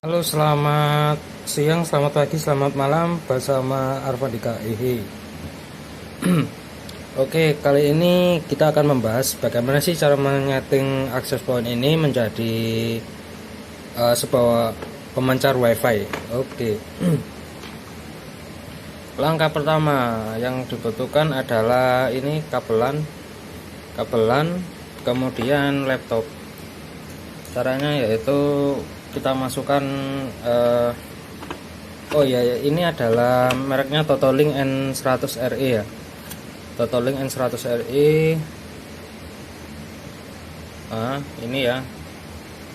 Halo, selamat siang, selamat pagi, selamat malam bersama Arfadika Ehe. Oke, kali ini kita akan membahas bagaimana sih cara menyeting access point ini menjadi sebuah pemancar WiFi. Oke. Langkah pertama yang dibutuhkan adalah ini kabelan, kemudian laptop. Caranya yaitu kita masukkan oh ya, ini adalah mereknya Totolink N100RE ya. Totolink N100RE. Ini ya,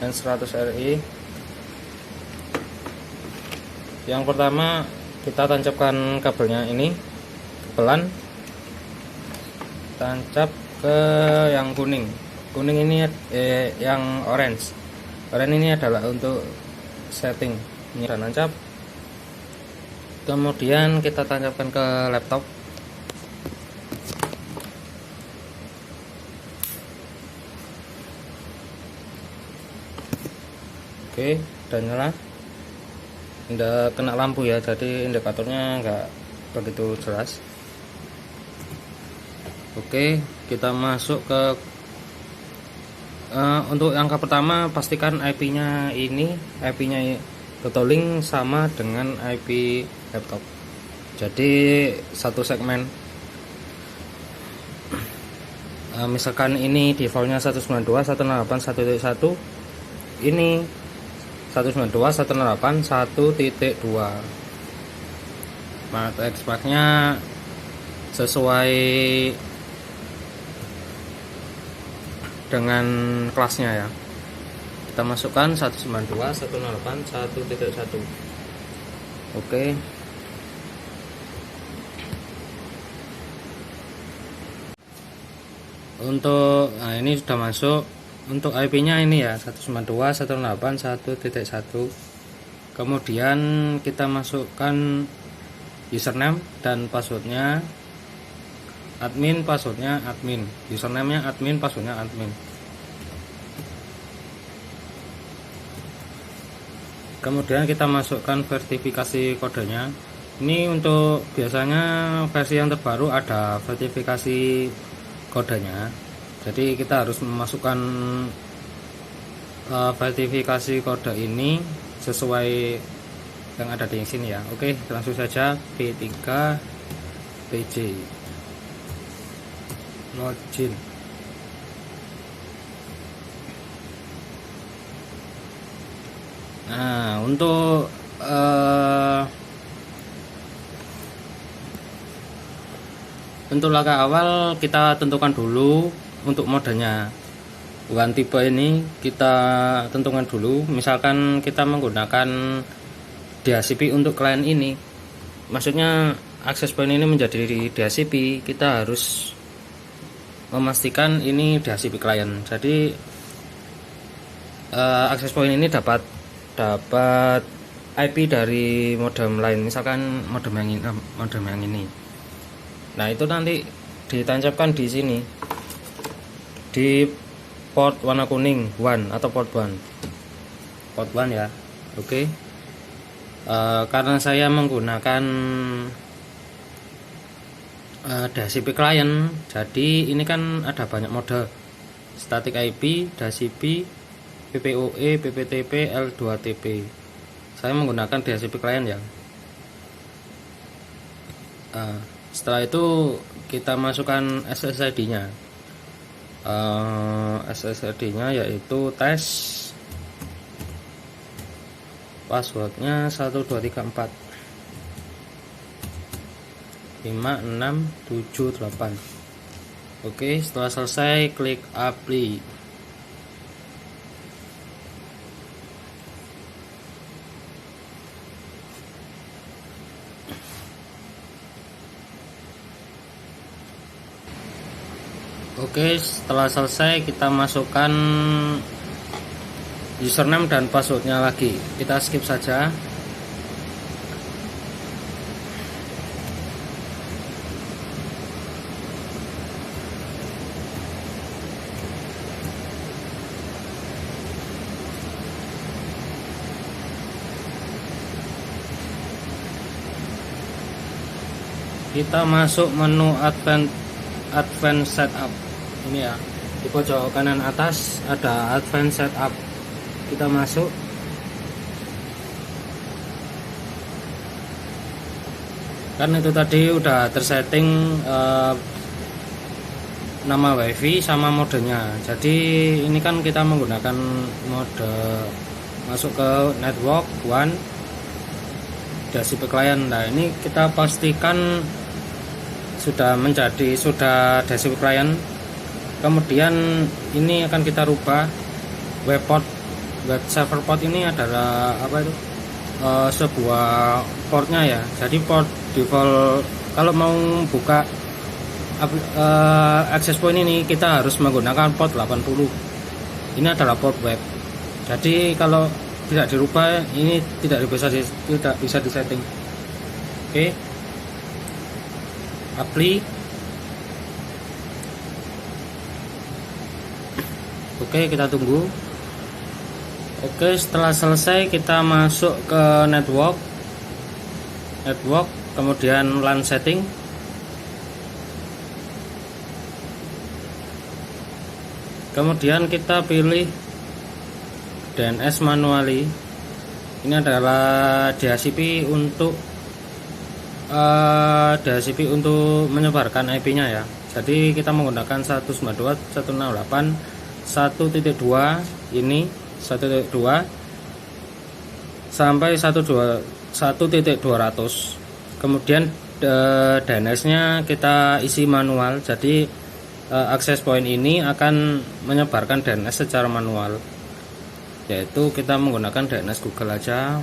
N100RE. Yang pertama kita tancapkan kabelnya ini, kabelan tancap ke yang kuning. Kuning ini yang orange. Orange ini adalah untuk setting. Ini sudah tancap. Kemudian kita tancapkan ke laptop. Oke, udah nyala. Tidak kena lampu ya, jadi indikatornya enggak begitu jelas. Oke, kita masuk ke untuk angka pertama, pastikan IP-nya IP-nya Totolink sama dengan IP laptop. Jadi satu segmen. Misalkan ini defaultnya 192.168.1.1, ini 192.168.1.2. Mata expack-nya sesuai dengan kelasnya ya. Kita masukkan 192.168.1.1. Oke. Untuk ini sudah masuk. Untuk IP-nya ini ya 192.168.1.1. Kemudian kita masukkan username dan passwordnya admin, passwordnya admin, username-nya admin, passwordnya admin. Kemudian kita masukkan verifikasi kodenya. Ini untuk biasanya versi yang terbaru ada verifikasi kodenya. Jadi kita harus memasukkan verifikasi kode ini sesuai yang ada di sini ya. Oke, langsung saja P3PJ login. Nah, untuk langkah awal kita tentukan dulu untuk modenya. Bukan tipe ini kita tentukan dulu. Misalkan kita menggunakan DHCP untuk klien ini, maksudnya access point ini menjadi DHCP, kita harus memastikan ini DHCP klien. Jadi access point ini dapat IP dari modem lain, misalkan modem yang ini. Nah, itu nanti ditancapkan di sini di port warna kuning 1 atau port 1 ya. Oke. Karena saya menggunakan DHCP klien, jadi ini kan ada banyak mode: static IP, DHCP, PPOE, PPTP, L2TP. Saya menggunakan DHCP klien ya. Setelah itu kita masukkan SSID-nya. SSID-nya yaitu tes, passwordnya 1234 5678. Oke, setelah selesai klik apply. Oke, setelah selesai kita masukkan username dan passwordnya lagi. Kita skip saja. kita masuk menu advanced setup ini ya, di pojok kanan atas ada advanced setup, kita masuk. Kan itu tadi udah tersetting nama wifi sama modenya. Jadi ini kan kita menggunakan mode masuk ke network one DHCP client. Nah ini kita pastikan sudah DHCP client. Kemudian ini akan kita rubah web server port. Ini adalah apa itu, sebuah portnya ya. Jadi port default kalau mau buka access point ini kita harus menggunakan port 80. Ini adalah port web. Jadi kalau tidak dirubah ini tidak bisa disetting. Oke. Apply. Oke, kita tunggu. Oke, setelah selesai kita masuk ke network, kemudian LAN setting. Kemudian kita pilih DNS manually. Ini adalah DHCP untuk menyebarkan IP-nya ya. Jadi kita menggunakan 192.168.1.2 ini 1.2 sampai 1.200. Kemudian DNS-nya kita isi manual. Jadi access point ini akan menyebarkan DNS secara manual, yaitu kita menggunakan DNS Google aja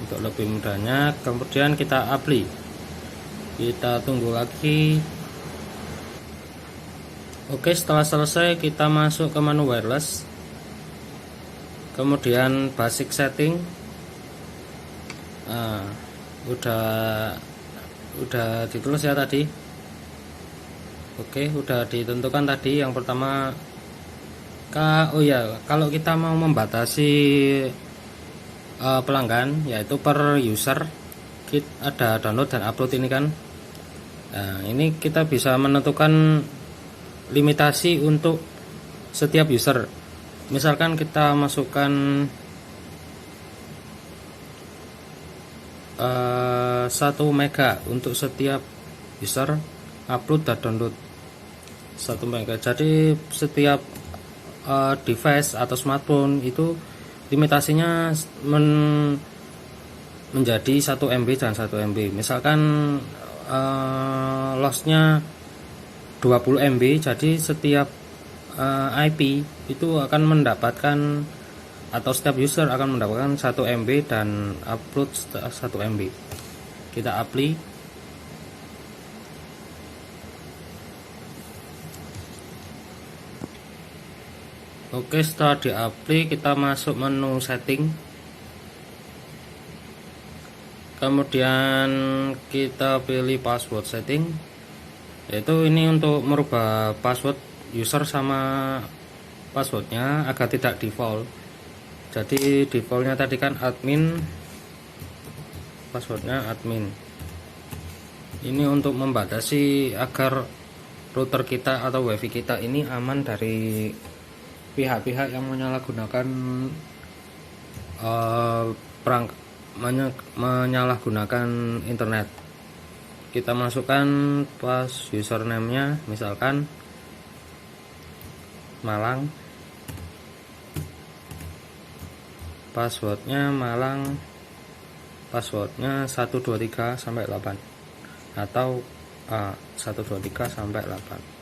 untuk lebih mudahnya. Kemudian kita apply, kita tunggu lagi. Oke, setelah selesai kita masuk ke menu wireless, kemudian basic setting. Udah ditulis ya tadi. Oke, udah ditentukan tadi. Yang pertama, kalau kita mau membatasi pelanggan, yaitu per user, ada download dan upload ini kan. Nah, ini kita bisa menentukan limitasi untuk setiap user. Misalkan kita masukkan 1 mega untuk setiap user upload dan download 1 mega. Jadi setiap device atau smartphone itu limitasinya menjadi 1 MB dan 1 MB. Misalkan lossnya 20 MB, jadi setiap IP itu akan mendapatkan, atau setiap user akan mendapatkan 1 MB dan upload 1 MB. Kita apply. Oke, setelah di-apply kita masuk menu setting. Kemudian kita pilih password setting, yaitu ini untuk merubah password user sama passwordnya agar tidak default. Jadi defaultnya tadi kan admin, passwordnya admin. Ini untuk membatasi agar router kita atau wifi kita ini aman dari pihak-pihak yang menyalahgunakan menyalahgunakan internet. Kita masukkan pas username-nya, misalkan Malang, passwordnya Malang, passwordnya 123 sampai 8 atau 123 sampai 8.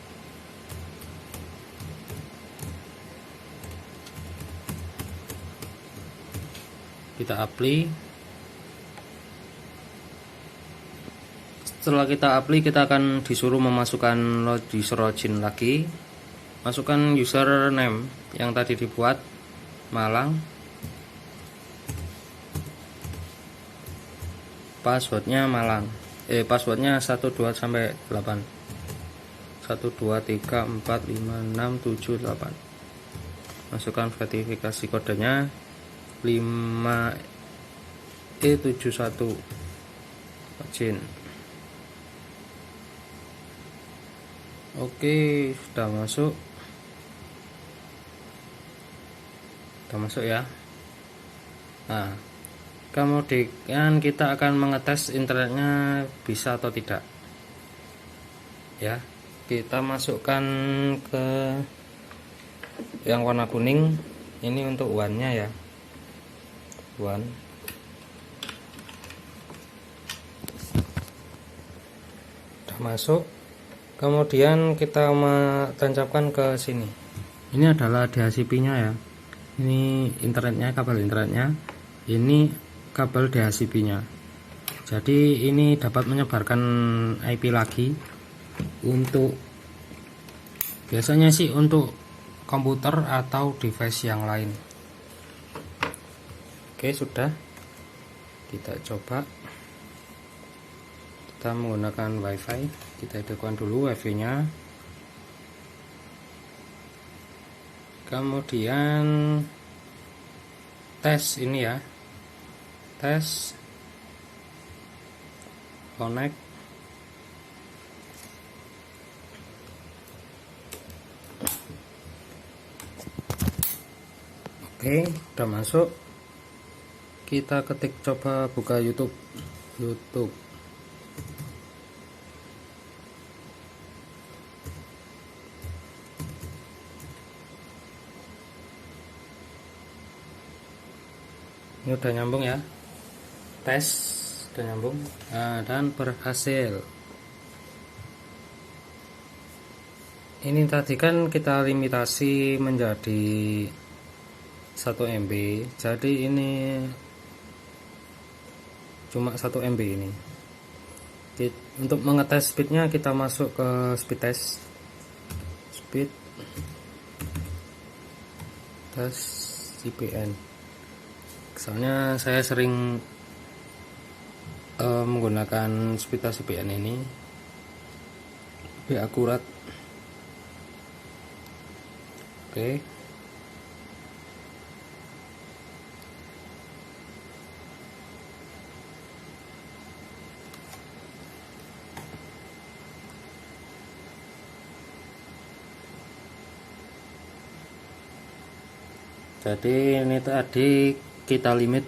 Kita apply. Setelah kita apply, kita akan disuruh memasukkan login lagi. Masukkan username yang tadi dibuat, Malang. Passwordnya Malang. Passwordnya 12 sampai 8. 1 2 3 4 5 6 7 8. Masukkan verifikasi kodenya 5E71. login. Oke, sudah masuk ya. Nah, kemudian kita akan mengetes internetnya bisa atau tidak ya. Kita masukkan ke yang warna kuning, ini untuk WAN-nya ya, WAN. Sudah masuk. Kemudian kita tancapkan ke sini. Ini adalah DHCP-nya ya. Ini internetnya, kabel internetnya. Ini kabel DHCP-nya. Jadi ini dapat menyebarkan IP lagi untuk biasanya sih untuk komputer atau device yang lain. Oke, sudah. Kita coba. Kita menggunakan WiFi. Kita hidupkan dulu WiFi-nya. Kemudian tes ini ya. Tes connect. Oke, udah masuk. Kita ketik, coba buka YouTube. Ini udah nyambung ya. Tes udah nyambung. Nah, dan berhasil. Ini tadi kan kita limitasi menjadi 1 MB. Jadi ini cuma 1 MB ini. Untuk mengetes speednya kita masuk ke speed test. Speed tes CPN. Soalnya saya sering menggunakan speed test CPN ini lebih akurat. Oke. Jadi ini tadi kita limit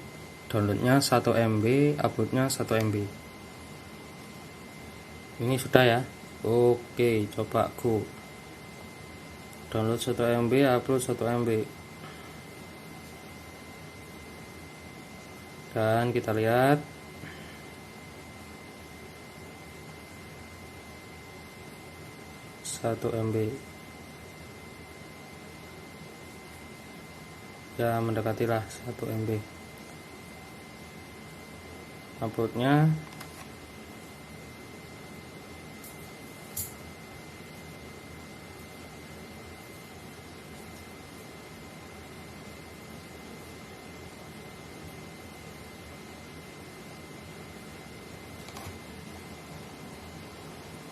downloadnya 1 MB, uploadnya 1 MB. Ini sudah ya. Oke, coba go. Download 1 MB, upload 1 MB. Dan kita lihat satu MB. Ya, mendekatilah 1 MB. Uploadnya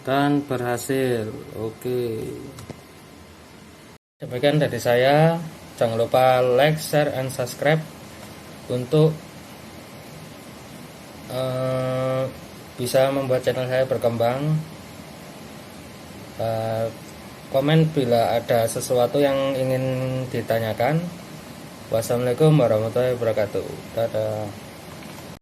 dan berhasil. Oke, demikian dari saya. Jangan lupa like, share, and subscribe untuk bisa membuat channel saya berkembang. Komen bila ada sesuatu yang ingin ditanyakan. Wassalamualaikum warahmatullahi wabarakatuh. Dadah.